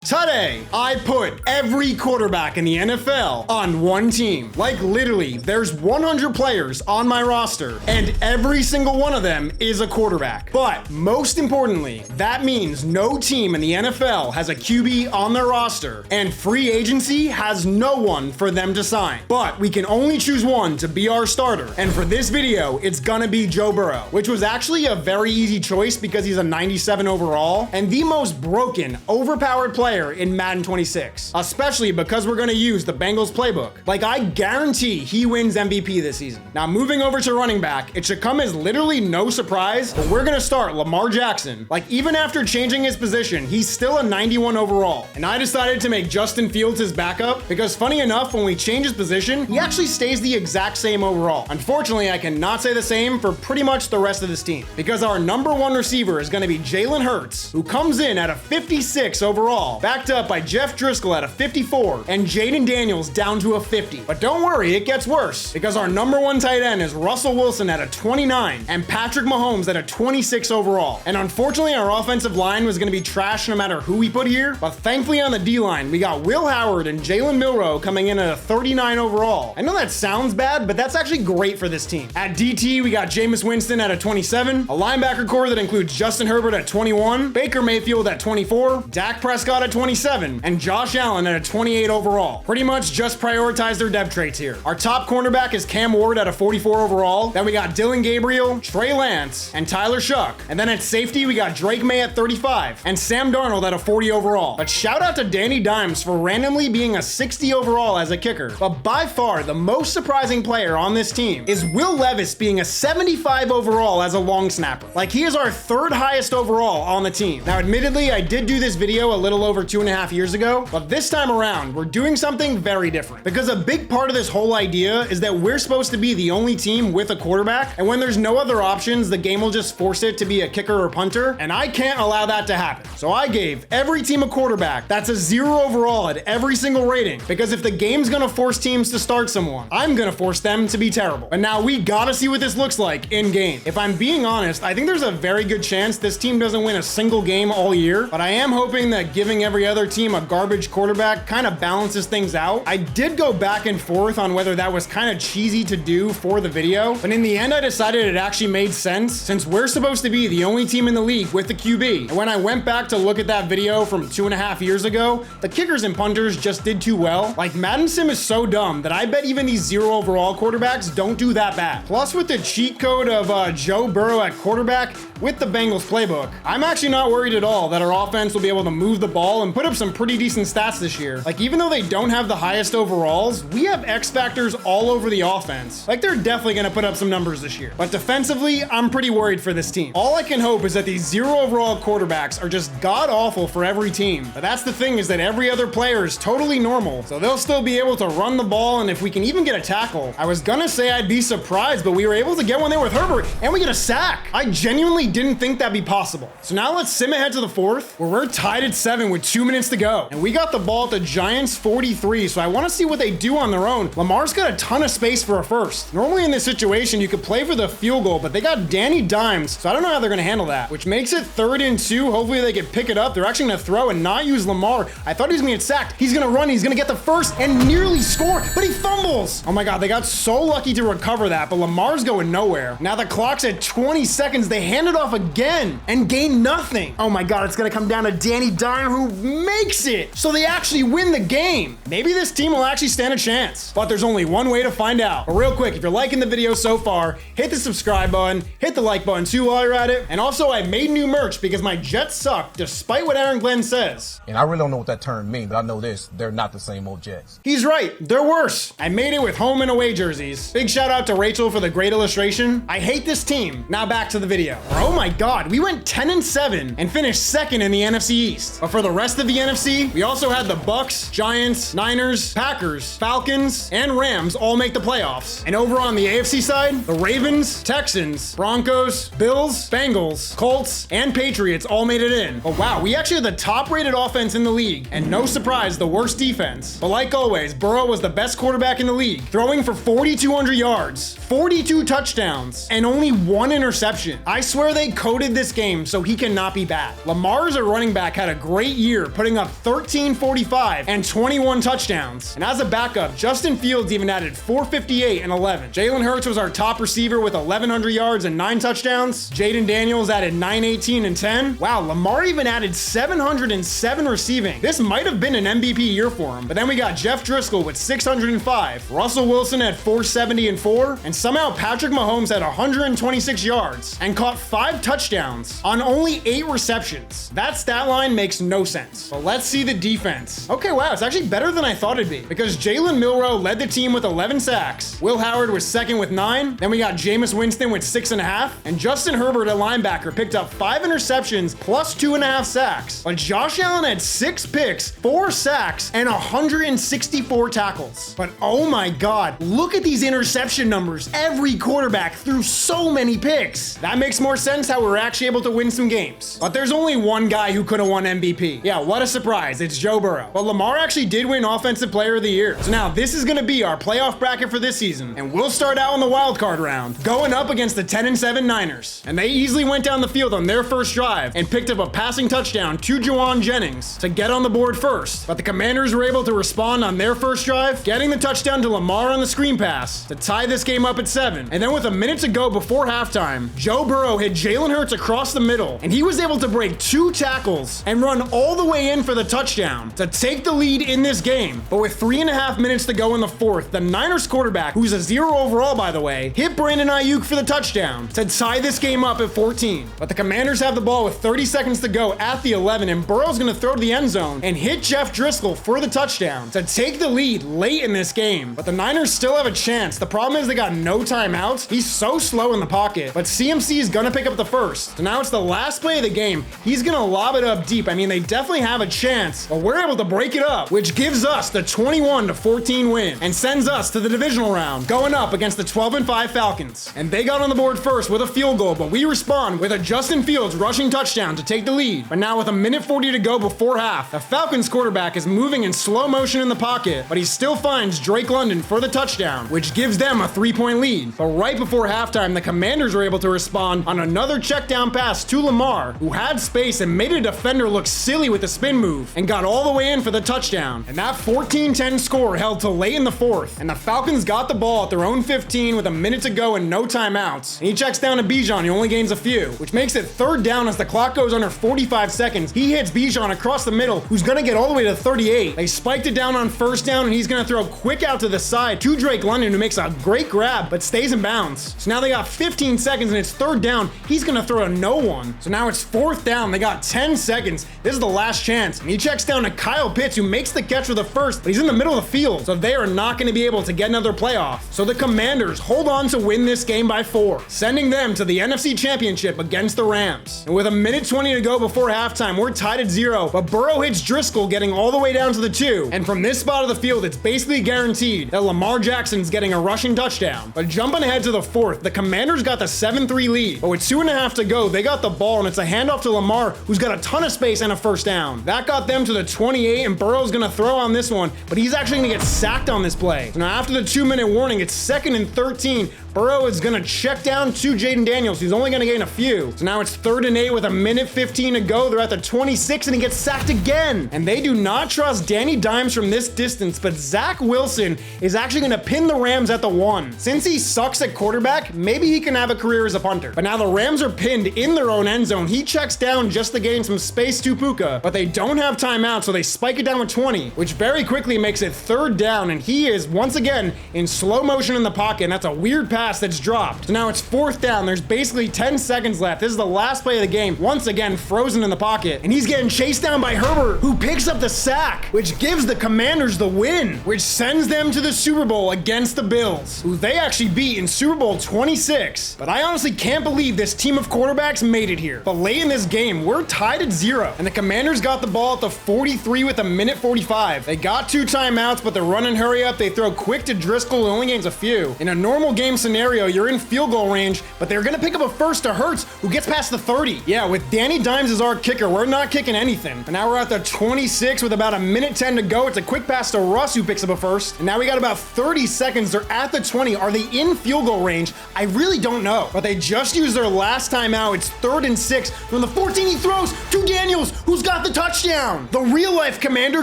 Today, I put every quarterback in the NFL on one team. Like literally, there's 100 players on my roster, and every single one of them is a quarterback. But most importantly, that means no team in the NFL has a QB on their roster, and free agency has no one for them to sign. But we can only choose one to be our starter, and for this video, it's gonna be Joe Burrow, which was actually a very easy choice because he's a 97 overall, and the most broken, overpowered player in Madden 26, especially because we're gonna use the Bengals playbook. Like, I guarantee he wins MVP this season. Now, moving over to running back, it should come as literally no surprise, but we're gonna start Lamar Jackson. Like, even after changing his position, he's still a 91 overall. And I decided to make Justin Fields his backup because, funny enough, when we change his position, he actually stays the exact same overall. Unfortunately, I cannot say the same for pretty much the rest of this team because our number one receiver is gonna be Jalen Hurts, who comes in at a 56 overall, backed up by Jeff Driscoll at a 54 and Jaden Daniels down to a 50. But don't worry, it gets worse because our number one tight end is Russell Wilson at a 29 and Patrick Mahomes at a 26 overall. And unfortunately, our offensive line was going to be trash no matter who we put here. But thankfully on the D-line, we got Will Howard and Jalen Milroe coming in at a 39 overall. I know that sounds bad, but that's actually great for this team. At DT, we got Jameis Winston at a 27, a linebacker core that includes Justin Herbert at 21, Baker Mayfield at 24, Dak Prescott at 27, and Josh Allen at a 28 overall. Pretty much just prioritize their depth traits here. Our top cornerback is Cam Ward at a 44 overall. Then we got Dylan Gabriel, Trey Lance, and Tyler Shuck. And then at safety, we got Drake May at 35 and Sam Darnold at a 40 overall. But shout out to Danny Dimes for randomly being a 60 overall as a kicker. But by far, the most surprising player on this team is Will Levis being a 75 overall as a long snapper. Like, he is our third highest overall on the team. Now, admittedly, I did do this video a little over 2.5 years ago, but this time around, we're doing something very different because a big part of this whole idea is that we're supposed to be the only team with a quarterback, and when there's no other options, the game will just force it to be a kicker or punter, and I can't allow that to happen. So I gave every team a quarterback that's a 0 overall at every single rating, because if the game's gonna force teams to start someone, I'm gonna force them to be terrible. But now we gotta see what this looks like in game. If I'm being honest, I think there's a very good chance this team doesn't win a single game all year, but I am hoping that giving every other team a garbage quarterback kind of balances things out. I did go back and forth on whether that was kind of cheesy to do for the video, but in the end I decided it actually made sense since we're supposed to be the only team in the league with the QB. And when I went back to look at that video from 2.5 years ago, the kickers and punters just did too well. Like, Madden Sim is so dumb that I bet even these 0 overall quarterbacks don't do that bad. Plus, with the cheat code of Joe Burrow at quarterback with the Bengals playbook, I'm actually not worried at all that our offense will be able to move the ball and put up some pretty decent stats this year. Like, even though they don't have the highest overalls, we have X factors all over the offense. Like, they're definitely gonna put up some numbers this year. But defensively, I'm pretty worried for this team. All I can hope is that these 0 overall quarterbacks are just god awful for every team. But that's the thing, is that every other player is totally normal, so they'll still be able to run the ball, and if we can even get a tackle. I was gonna say I'd be surprised, but we were able to get one there with Herbert, and we get a sack. I genuinely didn't think that'd be possible. So now let's sim ahead to the fourth, where we're tied at 7 with 2 minutes to go. And we got the ball at the Giants 43, so I want to see what they do on their own. Lamar's got a ton of space for a first. Normally in this situation, you could play for the field goal, but they got Danny Dimes, so I don't know how they're going to handle that, which makes it 3rd and 2. Hopefully they can pick it up. They're actually going to throw and not use Lamar. I thought he was going to get sacked. He's going to run. He's going to get the first and nearly score, but he fumbles. Oh my God, they got so lucky to recover that, but Lamar's going nowhere. Now the clock's at 20 seconds. They hand it off again and gain nothing. Oh my God, it's going to come down to Danny Dimes, who makes it. So they actually win the game. Maybe this team will actually stand a chance, but there's only one way to find out. But real quick, if you're liking the video so far, hit the subscribe button, hit the like button too while you're at it. And also, I made new merch because my Jets suck, despite what Aaron Glenn says. And I really don't know what that term means, but I know this: they're not the same old Jets. He's right, they're worse. I made it with home and away jerseys. Big shout out to Rachel for the great illustration. I hate this team. Now back to the video. Oh my God, we went 10-7 and finished 2nd in the NFC East. But for the rest of the NFC, we also had the Bucks, Giants, Niners, Packers, Falcons, and Rams all make the playoffs. And over on the AFC side, the Ravens, Texans, Broncos, Bills, Bengals, Colts, and Patriots all made it in. But wow, we actually had the top rated offense in the league, and no surprise, the worst defense. But like always, Burrow was the best quarterback in the league, throwing for 4,200 yards, 42 touchdowns, and only 1 interception. I swear they coded this game so he cannot be bad. Lamar as a running back had a great year year, putting up 13, 45, and 21 touchdowns. And as a backup, Justin Fields even added 458 and 11. Jalen Hurts was our top receiver with 1,100 yards and 9 touchdowns. Jaden Daniels added 918 and 10. Wow, Lamar even added 707 receiving. This might have been an MVP year for him. But then we got Jeff Driscoll with 605. Russell Wilson had 470 and 4. And somehow Patrick Mahomes had 126 yards and caught 5 touchdowns on only 8 receptions. That stat line makes no sense. But let's see the defense. Okay, wow, it's actually better than I thought it'd be, because Jalen Milroe led the team with 11 sacks. Will Howard was second with 9. Then we got Jameis Winston with 6.5. And Justin Herbert, a linebacker, picked up 5 interceptions plus 2.5 sacks. But Josh Allen had 6 picks, 4 sacks, and 164 tackles. But oh my God, look at these interception numbers. Every quarterback threw so many picks. That makes more sense how we're actually able to win some games. But there's only one guy who could have won MVP. Yeah, what a surprise. It's Joe Burrow. But Lamar actually did win Offensive Player of the Year. So now this is going to be our playoff bracket for this season. And we'll start out in the wild card round, going up against the 10-7 Niners. And they easily went down the field on their first drive and picked up a passing touchdown to Juwan Jennings to get on the board first. But the Commanders were able to respond on their first drive, getting the touchdown to Lamar on the screen pass to tie this game up at 7. And then with a minute to go before halftime, Joe Burrow hit Jalen Hurts across the middle, and he was able to break 2 tackles and run all the way in for the touchdown to take the lead in this game. But with 3.5 minutes to go in the fourth, the Niners quarterback, who's a 0 overall by the way, hit Brandon Ayuk for the touchdown to tie this game up at 14. But the Commanders have the ball with 30 seconds to go at the 11, and Burrow's gonna throw to the end zone and hit Jeff Driscoll for the touchdown to take the lead late in this game. But the Niners still have a chance. The problem is they got no timeouts. He's so slow in the pocket, but CMC is gonna pick up the first. So now it's the last play of the game. He's gonna lob it up deep. I mean, they definitely have a chance, but we're able to break it up, which gives us the 21-14 win and sends us to the divisional round, going up against the 12-5 Falcons. And they got on the board first with a field goal, but we respond with a Justin Fields rushing touchdown to take the lead. But now with a minute 40 to go before half, the Falcons quarterback is moving in slow motion in the pocket, but he still finds Drake London for the touchdown, which gives them a 3-point lead. But right before halftime, the Commanders are able to respond on another check down pass to Lamar, who had space and made a defender look silly with the spin move and got all the way in for the touchdown. And that 14-10 score held till late in the fourth, and the Falcons got the ball at their own 15 with a minute to go and no timeouts. And he checks down to Bijan, he only gains a few, which makes it 3rd down as the clock goes under 45 seconds. He hits Bijan across the middle, who's gonna get all the way to 38. They spiked it down on 1st down, and he's gonna throw quick out to the side to Drake London, who makes a great grab but stays in bounds. So now they got 15 seconds and it's 3rd down. He's gonna throw to no one. So now it's 4th down. They got 10 seconds. This is the last chance. And he checks down to Kyle Pitts, who makes the catch for the first, but he's in the middle of the field. So they are not gonna be able to get another playoff. So the Commanders hold on to win this game by 4, sending them to the NFC Championship against the Rams. And with a minute 20 to go before halftime, we're tied at 0, but Burrow hits Driscoll, getting all the way down to the 2. And from this spot of the field, it's basically guaranteed that Lamar Jackson's getting a rushing touchdown. But jumping ahead to the 4th, the Commanders got the 7-3 lead. But with 2.5 to go, they got the ball, and it's a handoff to Lamar, who's got a ton of space and a 1st down. That got them to the 28, and Burrow's gonna throw on this one, but he's actually gonna get sacked on this play. So now after the 2-minute warning, it's 2nd and 13. Burrow is gonna check down to Jaden Daniels, who's only gonna gain a few. So now it's 3rd and 8 with a minute 15 to go. They're at the 26, and he gets sacked again. And they do not trust Danny Dimes from this distance, but Zach Wilson is actually gonna pin the Rams at the 1. Since he sucks at quarterback, maybe he can have a career as a punter. But now the Rams are pinned in their own end zone. He checks down just to gain some space to Puka, but they don't have timeout, so they spike it down with 20, which very quickly makes it 3rd down, and he is once again in slow motion in the pocket, and that's a weird pass that's dropped. So now it's 4th down. There's basically 10 seconds left. This is the last play of the game. Once again, frozen in the pocket, and he's getting chased down by Herbert, who picks up the sack, which gives the Commanders the win, which sends them to the Super Bowl against the Bills, who they actually beat in Super Bowl 26. But I honestly can't believe this team of quarterbacks made it here. But late in this game, we're tied at 0, and the Commanders got the ball at the 43 with a minute 45. They got 2 timeouts, but they're running hurry up. They throw quick to Driscoll, who only gains a few. In a normal game scenario, you're in field goal range, but they're gonna pick up a first to Hurts, who gets past the 30. Yeah, with Danny Dimes as our kicker, we're not kicking anything. But now we're at the 26 with about a minute 10 to go. It's a quick pass to Russ, who picks up a first. And now we got about 30 seconds. They're at the 20. Are they in field goal range? I really don't know. But they just used their last timeout. It's 3rd and 6. From the 14, he throws to Daniels, who's got got the touchdown. The real life commander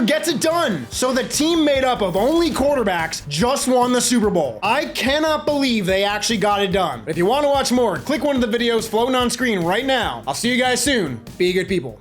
gets it done. So the team made up of only quarterbacks just won the Super Bowl. I cannot believe they actually got it done. If you want to watch more, click one of the videos floating on screen right now. I'll see you guys soon. Be good people.